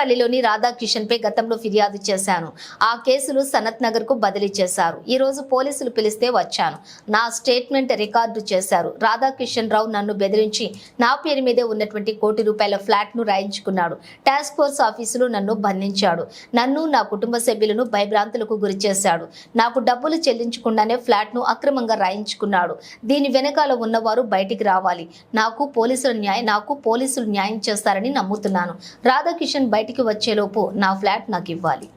కుక్కట్పల్లిలోని రాధాకిషన్ పై గతంలో ఫిర్యాదు చేశాను. ఆ కేసులు సనత్ నగర్ కు బదిలీ చేశారు. ఈ రోజు పోలీసులు పిలిస్తే వచ్చాను. నా స్టేట్మెంట్ రికార్డు చేశారు. రాధాకిషన్ రావు నన్ను బెదిరించి నా పేరు మీదే ఉన్నటువంటి ₹1 కోటి ఫ్లాట్ ను రాయించుకున్నాడు. టాస్క్ ఫోర్స్ ఆఫీసులు నన్ను బంధించాడు. నన్ను నా కుటుంబ సభ్యులను భయభ్రాంతులకు గురి చేశాడు. నాకు డబ్బులు చెల్లించకుండానే ఫ్లాట్ ను అక్రమంగా రాయించుకున్నాడు. దీని వెనకాల ఉన్నవారు బయటికి రావాలి. నాకు పోలీసులు న్యాయం చేస్తారని నమ్ముతున్నాను. రాధాకిషన్ బయటికి వచ్చేలోపు నా ఫ్లాట్ నాకు ఇవ్వాలి.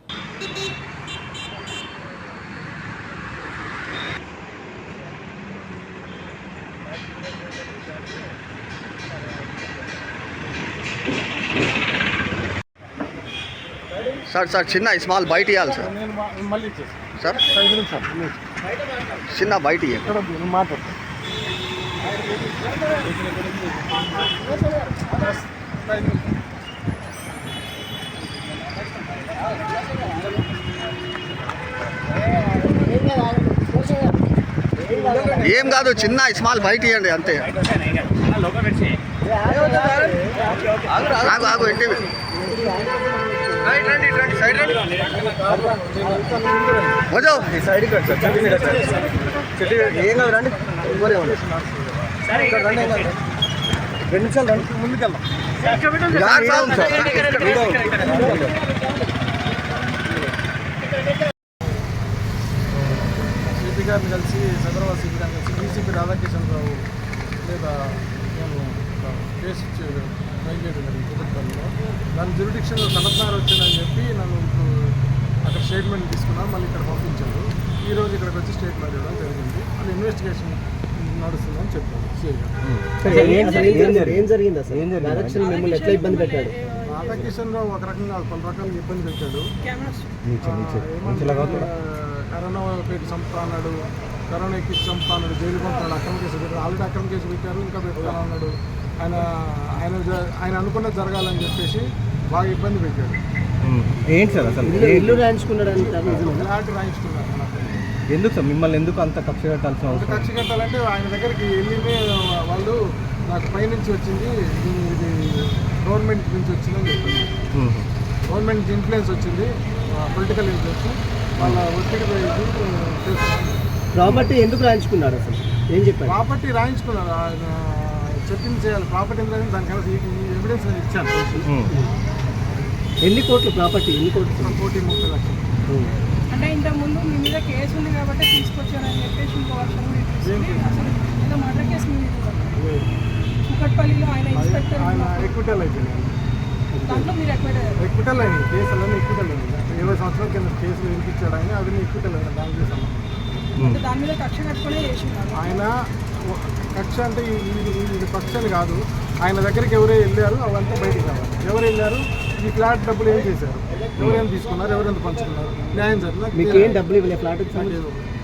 సార్ చిన్న స్మాల్ బయట ఇవ్వాలి సార్. చిన్న బయట ఏం కాదు, చిన్న స్మాల్ బయట ఇవ్వండి అంతే. ఆగు ఏంటి ఏం కాదు రండి. 2 నిమిషాలు రండి, ముందుకెళ్దాం. సిపి గారిని కలిసి హైదరాబాద్ సిపి గారిని కలిసి డీసీపీ రాధాకిషన్ రావు లేదా నేను కేసు బయలుదేరింది కుటుంబంలో. దాని జ్యూరిడిక్షన్లో సనత్నగర్ వచ్చిందని చెప్పి నన్ను అక్కడ స్టేట్మెంట్ తీసుకున్నాను. మళ్ళీ ఇక్కడ పంపించారు. ఈరోజు ఇక్కడికి వచ్చి స్టేట్మెంట్ ఇవ్వడం జరిగింది. మళ్ళీ ఇన్వెస్టిగేషన్ నడుస్తుందని చెప్పారు. రాధాకిషన్ రావు ఒక రకంగా పలు రకాలుగా ఇబ్బంది పెట్టాడు. కరోనా పెట్టి చంపుతా అన్నాడు, కరోనా ఎక్కించి చంపుతా అన్నాడు, జైలు పంపుతాడు, అక్రమ కేసు పెట్టారు. ఆల్రెడీ అక్రమ కేసు పెట్టారు, ఇంకా పెడతాను అన్నాడు. ఆయన అనుకున్నది జరగాలని చెప్పేసి బాగా ఇబ్బంది పెట్టాడు. ఏంటి సార్ అసలు ఇల్లు రాయించుకున్నాడు, ఫ్లాట్ రాయించుకున్నాడు. ఎందుకు సార్ మిమ్మల్ని ఎందుకు అంత కక్ష కట్టాల్సిన అవసరం? కక్ష కట్టాలంటే ఆయన దగ్గరికి వెళ్ళినే వాళ్ళు నాకు పైనుంచి వచ్చింది, ఇది గవర్నమెంట్ నుంచి వచ్చిందని చెప్పింది. గవర్నమెంట్ ఇన్ఫ్లుయెన్స్ వచ్చింది, పొలిటికల్ ఇన్ఫ్లుయెన్స్, వాళ్ళ ఒత్తిడి ప్రాపర్టీ ఎందుకు రాయించుకున్నారు అసలు ఏం చెప్పారు? ప్రాపర్టీ రాయించుకున్నారు, ఆయన చెప్పింది చేయాలి. ప్రాపర్టీ ఎందుకంటే దానికన్నా ఎవిడెన్స్ నేను ఇచ్చాను. ఎన్ని కోట్లు ప్రాపర్టీ? ఎన్ని కోట్లు? 1,30 లక్షలు. అంటే ఇంతకుముందు మీ మీద కేసు ఉంది కాబట్టి తీసుకొచ్చారని చెప్పేసి ఇంకో వర్షం అసలు ఏదో మర్డర్ కేసు మీద కుక్కట్పల్లిలో ఆయన ఇన్స్పెక్టర్ ఎక్విటల్ అయిపోయింది. దాంట్లో మీరు ఎక్విటల్ అయింది, కేసులన్నీ ఎక్విటల్ అయింది. 20 సంవత్సరాల కింద కేసులు వినిపించాడు ఆయన, అది ఎక్విటల్ అయింది. దాని మీద కక్ష కట్టుకునే చేసినారు ఆయన. కక్ష అంటే ఇది కక్ష అని కాదు, ఆయన దగ్గరికి ఎవరే వెళ్ళారు అవంతా బయటికి రావాలి. ఎవరు వెళ్ళారు, ఈ ఫ్లాట్ డబ్బులు ఏం చేశారు, ఎవరైనా తీసుకున్నారు, ఎవరైనా పంచుకున్నారు, న్యాయం జరిగింది. మీకు ఏం డబ్బులు ఇవ్వలేదు? ఫ్లాట్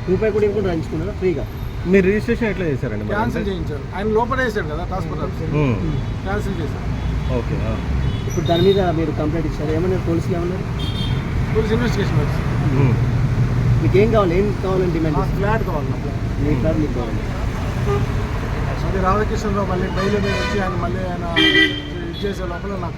రూపాయి కూడా ఇవ్వకుండా రాయించుకున్నారా ఫ్రీగా? మీరు రిజిస్ట్రేషన్ ఎట్లా చేశారండి? క్యాన్సిల్ చేయించారు. ఆయన లోపల వేసాడు కదా ట్రాన్స్పోర్ట్ ఆఫీస్, క్యాన్సిల్ చేశారు. ఓకే. ఇప్పుడు దాని మీద మీరు కంప్లైంట్ ఇచ్చారు, ఏమన్నారు పోలీసులు? ఏమన్నారు? పోలీస్ ఇన్వెస్టిగేషన్ వచ్చింది. మీకు ఏం కావాలి? ఏం కావాలని డిమాండ్? ఫ్లాట్ కావాలి. మీ ఫ్లాట్ మీకు కావాలి. అది రాధాకిషన్ రావు మళ్ళీ బయలు మీద వచ్చి ఆయన మళ్ళీ ఆయన చేసే లోపల నాకు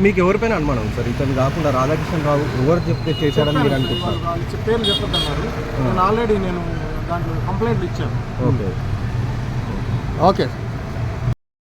మీకు ఎవరిపైన అనుమానం సార్? ఇతను కాకుండా రాధాకిషన్ రావు ఎవరు చెప్తే చేశారని మీరు అనుకుంటున్నారు? పేర్లు చెప్పొద్దన్నారు. నేను ఆల్రెడీ దాంట్లో కంప్లైంట్లు ఇచ్చాను. ఓకే. ఓకే.